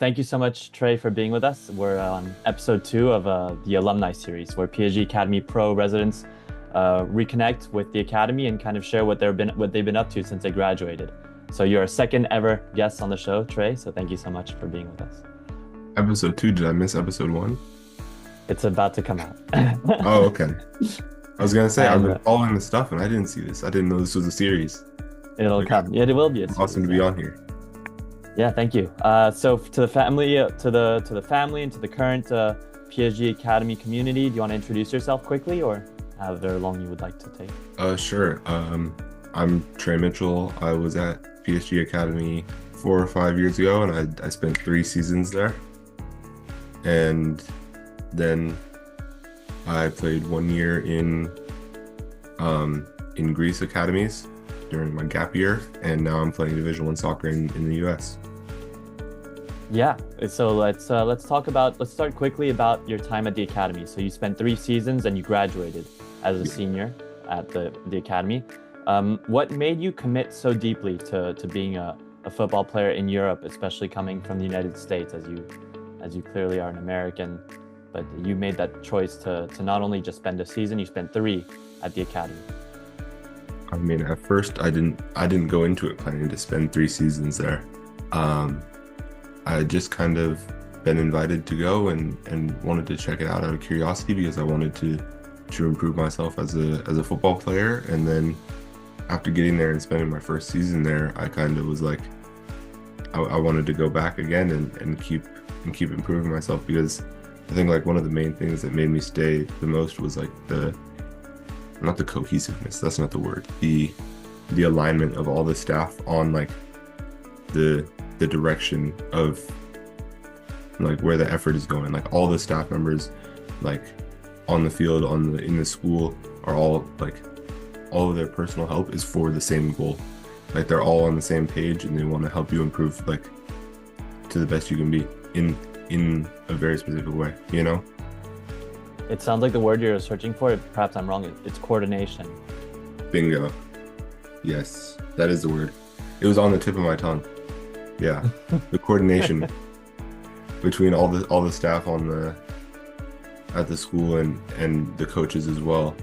Thank you so much, Trey, for being with us. We're on episode 2 of the Alumni series, where PSG Academy Pro residents reconnect with the Academy and kind of share what they've been up to since they graduated. So you're our second ever guest on the show, Trey. So thank you so much for being with us. Episode 2, did I miss episode 1? It's about to come out. Oh, okay. I was gonna say, I've And been following the stuff and I didn't see this. I didn't know this was a series. it'll come. Yeah, it will be. Awesome to be on here. Yeah, thank you. So to the family, to the family, and to the current PSG Academy community, do you want to introduce yourself quickly, or however long you would like to take? Sure. I'm Trey Mitchell. I was at PSG Academy 4 or 5 years ago, and I spent 3 seasons there. And then I played 1 year in Greece academies during my gap year, and now I'm playing Division I soccer in the US. Yeah. So let's start quickly about your time at the academy. So you spent 3 seasons and you graduated as a senior at the academy. What made you commit so deeply to being a football player in Europe, especially coming from the United States, as you clearly are an American, but you made that choice to not only just spend a season, you spent 3 at the academy. I mean, at first I didn't go into it planning to spend 3 seasons there. I had just kind of been invited to go and wanted to check it out of curiosity because I wanted to improve myself as a football player. And then after getting there and spending my first season there, I kind of was like, I wanted to go back again and keep improving myself, because I think like one of the main things that made me stay the most was like not the cohesiveness, that's not the word, the alignment of all the staff on like the direction of like where the effort is going. Like all the staff members like on the field, in the school are all like, all of their personal help is for the same goal. Like they're all on the same page and they want to help you improve like to the best you can be in a very specific way, you know? It sounds like the word you're searching for, perhaps I'm wrong, it's coordination. Bingo. Yes, that is the word. It was on the tip of my tongue. Yeah, the coordination between all the staff at the school and the coaches as well,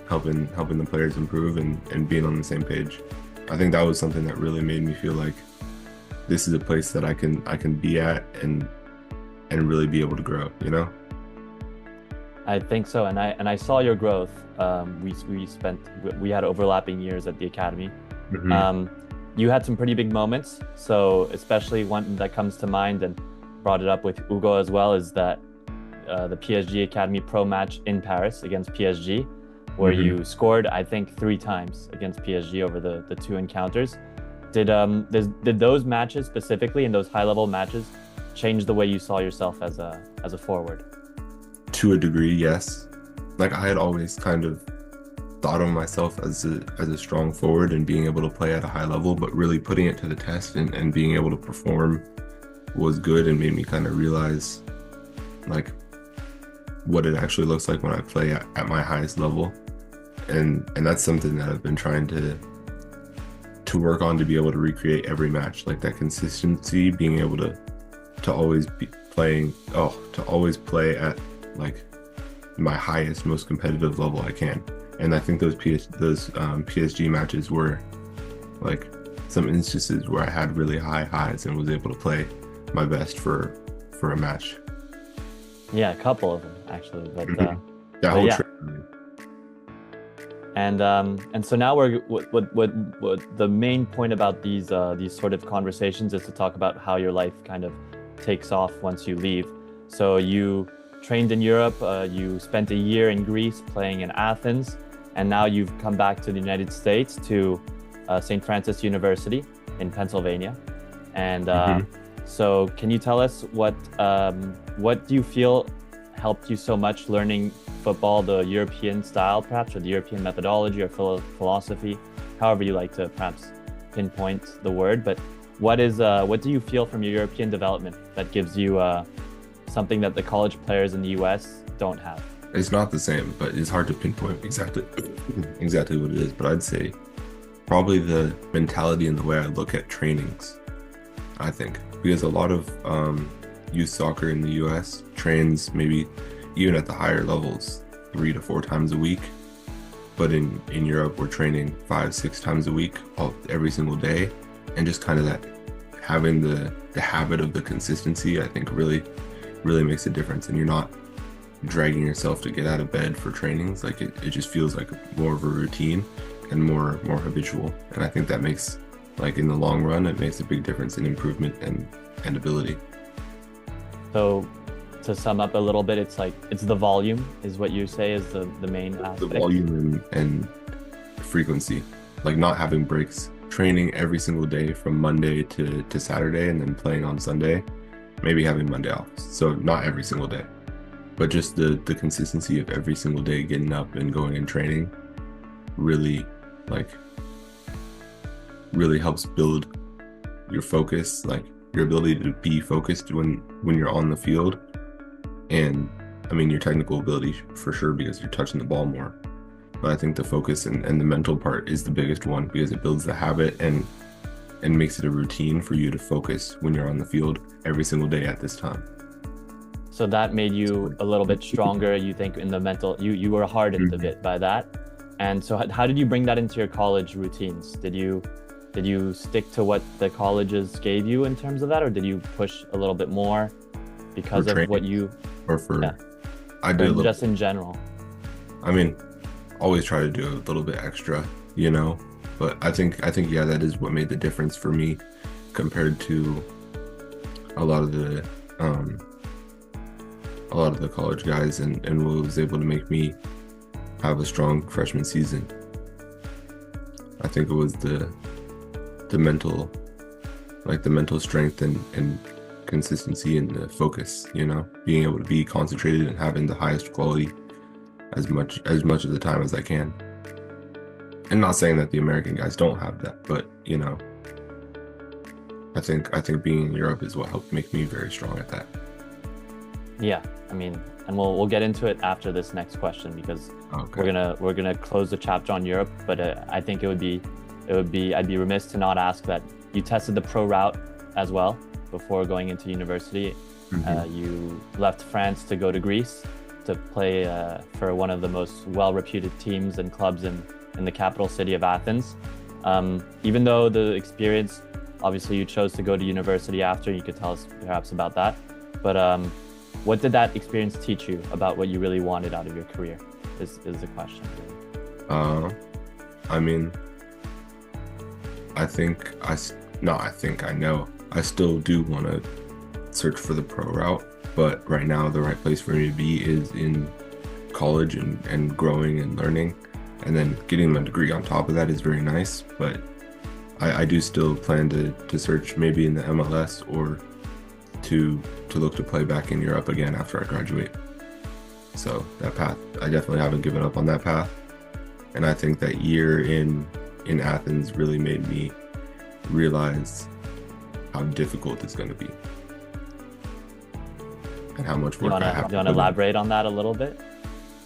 helping the players improve and being on the same page. I think that was something that really made me feel like this is a place that I can be at and really be able to grow, you know? I think so, and I saw your growth. We had overlapping years at the academy. Mm-hmm. You had some pretty big moments. So especially one that comes to mind, and brought it up with Hugo as well, is that the PSG Academy Pro match in Paris against PSG, where you scored, I think, 3 times against PSG over the 2 encounters. Did those matches specifically, and those high-level matches, change the way you saw yourself as a forward? To a degree, yes. Like I had always kind of thought of myself as a strong forward and being able to play at a high level, but really putting it to the test and being able to perform was good and made me kind of realize like what it actually looks like when I play at my highest level. And that's something that I've been trying to work on, to be able to recreate every match, like that consistency, being able to always be to always play at like my highest, most competitive level I can. And I think those PSG matches were like some instances where I had really high highs and was able to play my best for a match. Yeah, a couple of them actually, but that whole yeah. trip. And so now what the main point about these sort of conversations is to talk about how your life kind of takes off once you leave. So you trained in Europe, you spent a year in Greece playing in Athens, and now you've come back to the United States to St. Francis University in Pennsylvania. And so can you tell us what do you feel helped you so much learning football, the European style perhaps, or the European methodology or philosophy, however you like to perhaps pinpoint the word, but what do you feel from your European development that gives you something that the college players in the US don't have? It's not the same, but it's hard to pinpoint exactly what it is. But I'd say probably the mentality and the way I look at trainings, I think, because a lot of youth soccer in the US trains maybe even at the higher levels 3 to 4 times a week. But in Europe, we're training 5, 6 times a week, every single day. And just kind of that having the habit of the consistency, I think really makes a difference. And you're not dragging yourself to get out of bed for trainings. Like it just feels like more of a routine and more habitual. And I think that makes, like in the long run, it makes a big difference in improvement and ability. So to sum up a little bit, it's the volume is what you say is the main aspect. The volume and frequency, like not having breaks, training every single day from Monday to Saturday, and then playing on Sunday, maybe having Monday off. So not every single day, but just the consistency of every single day getting up and going and training really helps build your focus, like your ability to be focused when you're on the field. And I mean, your technical ability for sure, because you're touching the ball more. But I think the focus and the mental part is the biggest one, because it builds the habit and makes it a routine for you to focus when you're on the field every single day at this time. So that made you a little bit stronger, you think, in the mental, you were hardened a bit by that. And so how did you bring that into your college routines? Did you stick to what the colleges gave you in terms of that, or did you push a little bit more because of what you... Or for... Yeah. I did just in general. I mean, always try to do a little bit extra, you know? But I think yeah, that is what made the difference for me compared to a lot of the college guys, and what was able to make me have a strong freshman season. I think it was the mental, like the mental strength and consistency and the focus, you know, being able to be concentrated and having the highest quality as much of the time as I can. And not saying that the American guys don't have that, but you know, I think being in Europe is what helped make me very strong at that. Yeah, I mean, and we'll get into it after this next question, because we're gonna close the chapter on Europe. But I think I'd be remiss to not ask that you tested the pro route as well before going into university. You left France to go to Greece to play for one of the most well-reputed teams and clubs in the capital city of Athens. Even though the experience, obviously you chose to go to university after, you could tell us perhaps about that. But what did that experience teach you about what you really wanted out of your career is the question. I mean, I know I still do want to search for the pro route, but right now the right place for me to be is in college and growing and learning, and then getting my degree on top of that is very nice. But I do still plan to search maybe in the MLS or to look to play back in Europe again after I graduate. So that path, I definitely haven't given up on that path. And I think that year in Athens really made me realize how difficult it's going to be and how much work I have. Do you want to elaborate on that a little bit?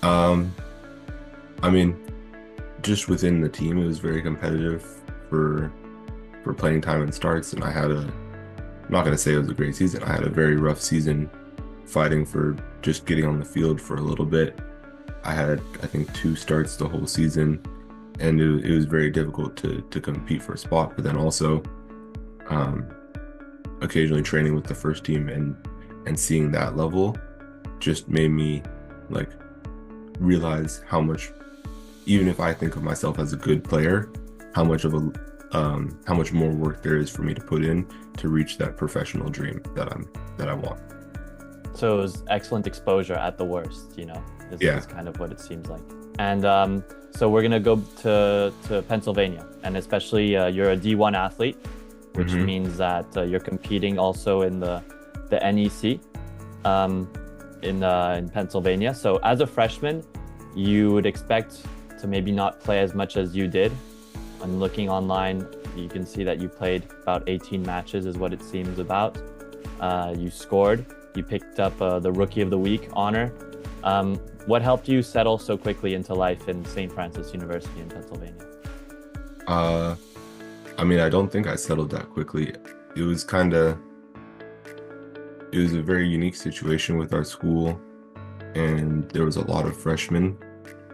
I mean, just within the team, it was very competitive for playing time and starts, and I'm not going to say it was a great season. I had a very rough season fighting for just getting on the field for a little bit. I had, I think, 2 starts the whole season, and it was very difficult to compete for a spot. But then also occasionally training with the first team and seeing that level just made me like realize how much, even if I think of myself as a good player, how much more work there is for me to put in to reach that professional dream that I want. So it was excellent exposure at the worst, you know. This is kind of what it seems like. And so we're gonna go to Pennsylvania, and especially you're a D1 athlete, which means that you're competing also in the NEC in Pennsylvania. So as a freshman, you would expect to maybe not play as much as you did. And looking online, you can see that you played about 18 matches is what it seems about. You scored. You picked up the Rookie of the Week honor. What helped you settle so quickly into life in St. Francis University in Pennsylvania? I mean, I don't think I settled that quickly. It was it was a very unique situation with our school, and there was a lot of freshmen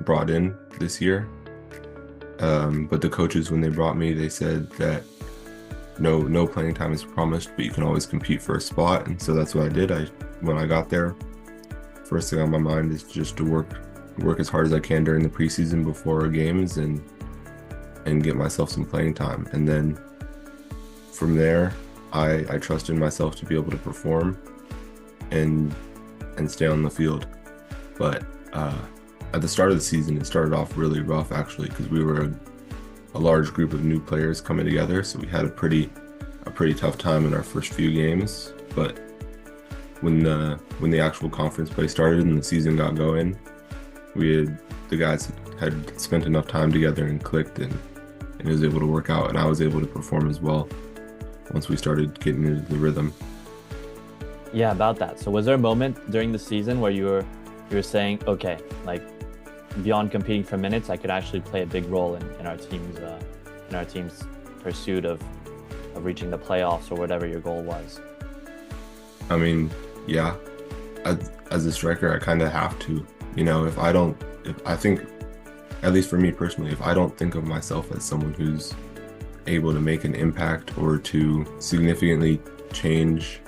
brought in this year. But the coaches, when they brought me, they said that no playing time is promised, but you can always compete for a spot. And so that's what I did. When I got there, first thing on my mind is just to work as hard as I can during the preseason before our games and get myself some playing time. And then from there, I trusted myself to be able to perform and stay on the field. But at the start of the season, it started off really rough, actually, because we were a large group of new players coming together. So we had a pretty tough time in our first few games. But when the actual conference play started and the season got going, the guys had spent enough time together and clicked, and it was able to work out, and I was able to perform as well once we started getting into the rhythm. Yeah, about that. So was there a moment during the season where you were saying, okay, like beyond competing for minutes, I could actually play a big role in our team's pursuit of reaching the playoffs or whatever your goal was? I mean, yeah, as a striker, I kind of have to. If I think, at least for me personally, if I don't think of myself as someone who's able to make an impact or to significantly change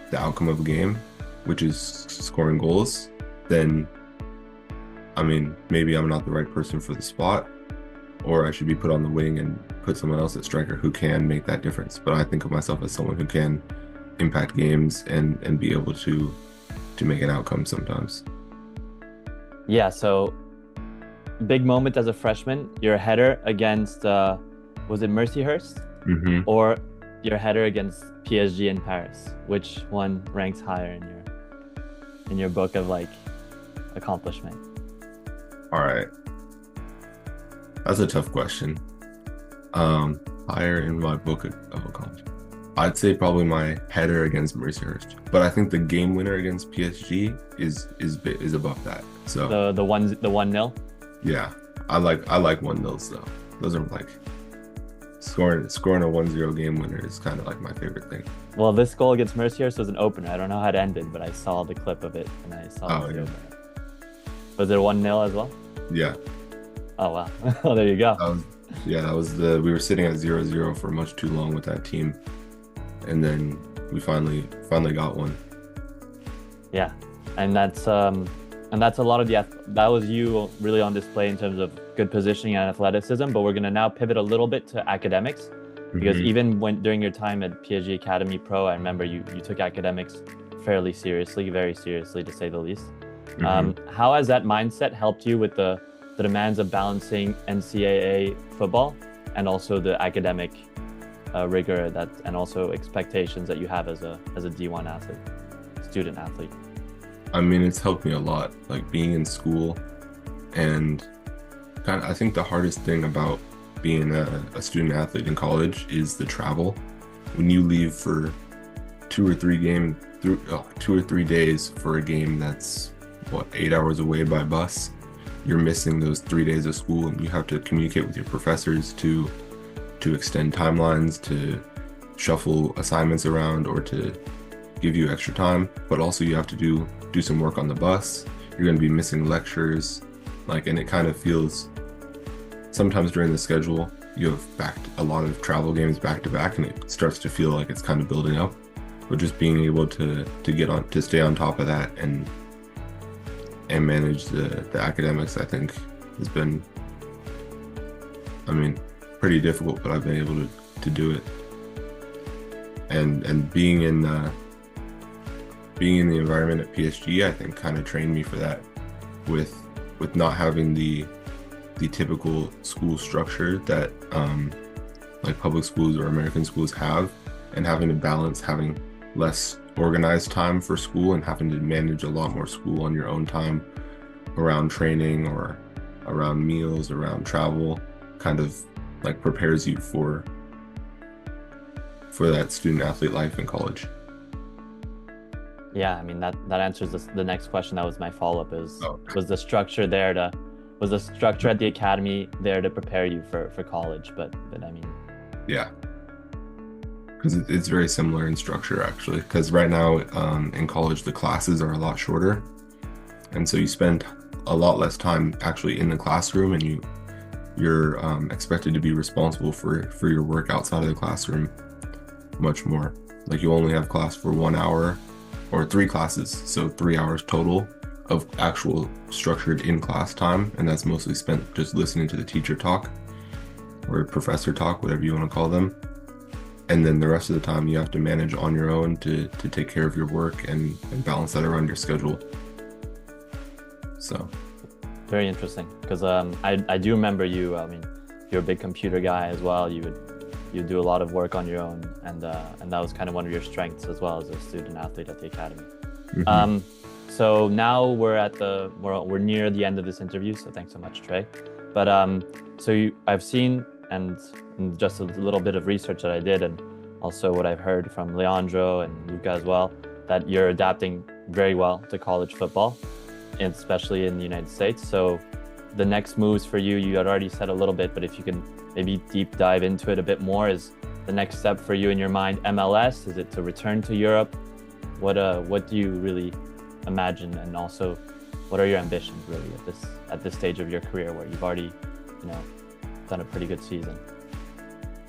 the outcome of a game, which is scoring goals, then I mean, maybe I'm not the right person for the spot, or I should be put on the wing and put someone else at striker who can make that difference. But I think of myself as someone who can impact games and be able to make an outcome sometimes. Yeah, so big moment as a freshman, your header against, was it Mercyhurst? Mm-hmm. Or your header against PSG in Paris? Which one ranks higher in your book of like accomplishment? All right. That's a tough question. Higher in my book of accomplishment. I'd say probably my header against Mercyhurst, but I think the game winner against PSG is above that. So the 1-0. Yeah, I like 1-0s though. Those are like scoring a 1-0 game winner is kind of like my favorite thing. Well, this goal against Mercyhurst was an opener. I don't know how it ended, but I saw the clip of it and I saw the opener. Was it 1-0 as well? Yeah. Oh wow. Oh, there you go. That was we were sitting at 0-0 for much too long with that team. And then we finally got one. Yeah, and that's a lot of that was you really on display in terms of good positioning and athleticism. But we're gonna now pivot a little bit to academics, because even during your time at PSG Academy Pro, I remember you took academics fairly seriously, very seriously to say the least. How has that mindset helped you with the demands of balancing NCAA football and also the academic rigor and also expectations that you have as a D1 athlete, student athlete? I mean, it's helped me a lot, like being in school, and I think the hardest thing about being a student athlete in college is the travel. When you leave for 2 or 3 days for a game that's 8 hours away by bus, you're missing those 3 days of school, and you have to communicate with your professors to extend timelines, to shuffle assignments around, or to give you extra time. But also you have to do some work on the bus. You're going to be missing lectures, and it kind of feels, sometimes during the schedule you have a lot of travel games back to back, and it starts to feel like it's kind of building up. But just being able to stay on top of that and manage the academics, I think has been, pretty difficult, but I've been able to do it. And being in the environment at PSG, I think kind of trained me for that, with not having the typical school structure that like public schools or American schools have, and having to balance having less organized time for school and having to manage a lot more school on your own time around training or around meals, around travel, kind of prepares you for that student athlete life in college. Yeah, that answers the next question. That was my follow-up was the structure at the academy there to prepare you for college? But yeah, because it's very similar in structure actually. Because right now in college the classes are a lot shorter, and so you spend a lot less time actually in the classroom, and you're expected to be responsible for your work outside of the classroom much more. Like you only have class for 1 hour or 3 classes, so 3 hours total of actual structured in-class time, and that's mostly spent just listening to the teacher talk or professor talk, whatever you want to call them. And then the rest of the time you have to manage on your own to take care of your work and balance that around your schedule. So very interesting, because I do remember you. I mean, you're a big computer guy as well. You do a lot of work on your own, and that was kind of one of your strengths as well as a student athlete at the academy. mm-hmm. So now we're near the end of this interview. So thanks so much, Trey. But I've seen, and just a little bit of research that I did, and also what I've heard from Leandro and Luca as well, that you're adapting very well to college football, and especially in the United States. So the next moves for you had already said a little bit, but if you can maybe deep dive into it a bit more, is the next step for you in your mind MLS? Is it to return to Europe? What do you really imagine, and also what are your ambitions really at this stage of your career where you've already, done a pretty good season?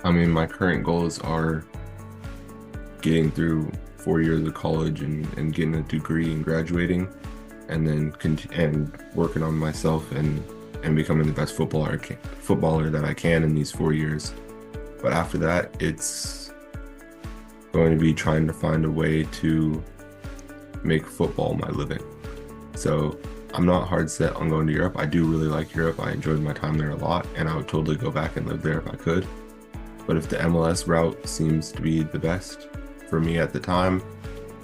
I mean, my current goals are getting through 4 years of college and getting a degree and graduating, and then and working on myself and becoming the best footballer that I can in these 4 years. But after that, it's going to be trying to find a way to make football my living. So I'm not hard set on going to Europe. I do really like Europe. I enjoyed my time there a lot, and I would totally go back and live there if I could. But if the MLS route seems to be the best for me at the time,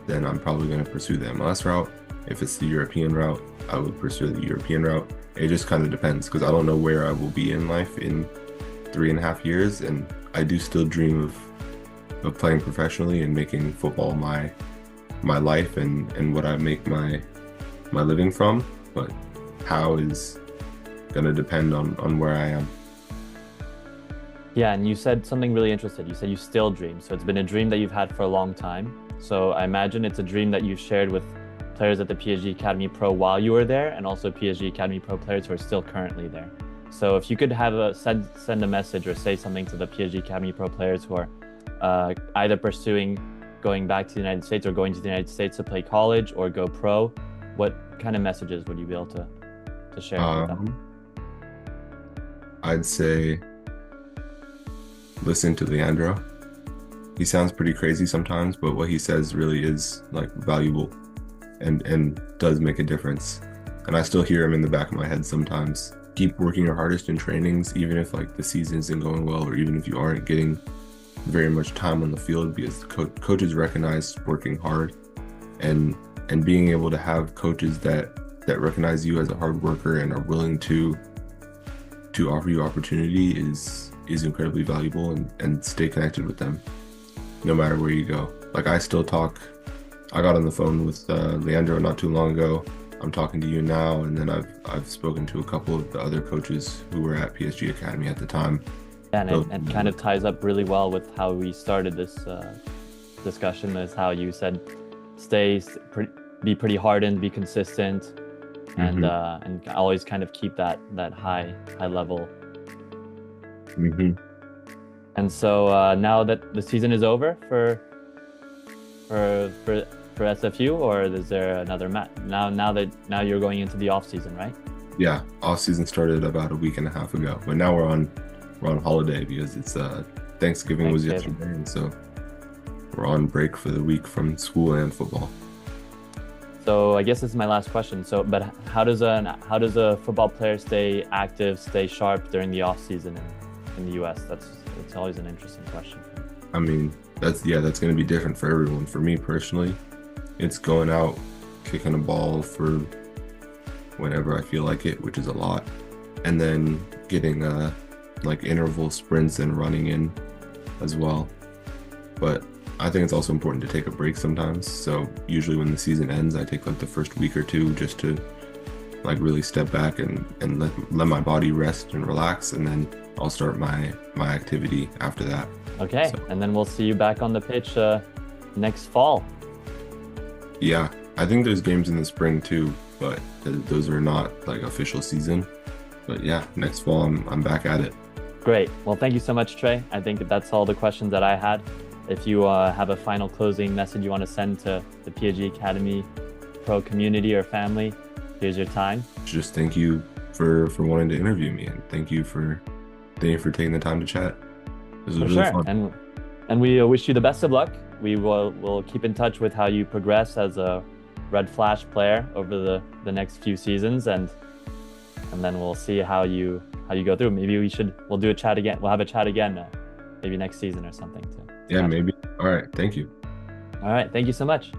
then I'm probably going to pursue the MLS route. If it's the European route, I would pursue the European route. It just kind of depends, because I don't know where I will be in life in 3.5 years, and I do still dream of playing professionally and making football my life and what I make my living from. But how is going to depend on where I am. Yeah, and you said something really interesting. You said you still dream. So it's been a dream that you've had for a long time. So I imagine it's a dream that you've shared with players at the PSG Academy Pro while you were there, and also PSG Academy Pro players who are still currently there. So if you could have send a message or say something to the PSG Academy Pro players who are either pursuing going back to the United States or going to the United States to play college or go pro, what kind of messages would you be able to share with them? I'd say listen to Leandro. He sounds pretty crazy sometimes, but what he says really is like valuable and does make a difference. And I still hear him in the back of my head sometimes. Keep working your hardest in trainings, even if like the season isn't going well, or even if you aren't getting very much time on the field, because coaches recognize working hard, and being able to have coaches that recognize you as a hard worker and are willing to offer you opportunity is incredibly valuable, and stay connected with them no matter where you go. Like I got on the phone with Leandro not too long ago. I'm talking to you now, and then I've spoken to a couple of the other coaches who were at PSG Academy at the time. Yeah, and it kind of ties up really well with how we started this discussion, is how you said be pretty hardened, be consistent, and always kind of keep that high level. Mm-hmm. And so now that the season is over for SFU, or is there another match now you're going into the off season, right? Yeah, off season started about a week and a half ago, but now we're on holiday because it's Thanksgiving was yesterday, and so we're on break for the week from school and football. So I guess this is my last question. So, but how does a football player stay active, stay sharp during the off season in the U.S.? It's always an interesting question. I mean, that's going to be different for everyone. For me personally, it's going out, kicking a ball for whenever I feel like it, which is a lot, and then getting like interval sprints and running in as well. But I think it's also important to take a break sometimes. So usually when the season ends, I take like the first week or two just to like really step back and let my body rest and relax, and then I'll start my activity after that. Okay, So, and then we'll see you back on the pitch next fall. yeah, I think there's games in the spring too, but those are not like official season. But yeah, next fall I'm back at it. Great. Well, thank you so much, Trey. I think that's all the questions that I had. If you have a final closing message you want to send to the PSG Academy Pro community or family, here's your time. Just thank you for wanting to interview me, and thank you for taking the time to chat. This was For really sure. fun. And we wish you the best of luck. We'll keep in touch with how you progress as a Red Flash player over the next few seasons, and then we'll see how you go through. Maybe we'll do a chat again. We'll have a chat again, maybe next season or something too. Yeah, maybe. All right. Thank you. All right. Thank you so much.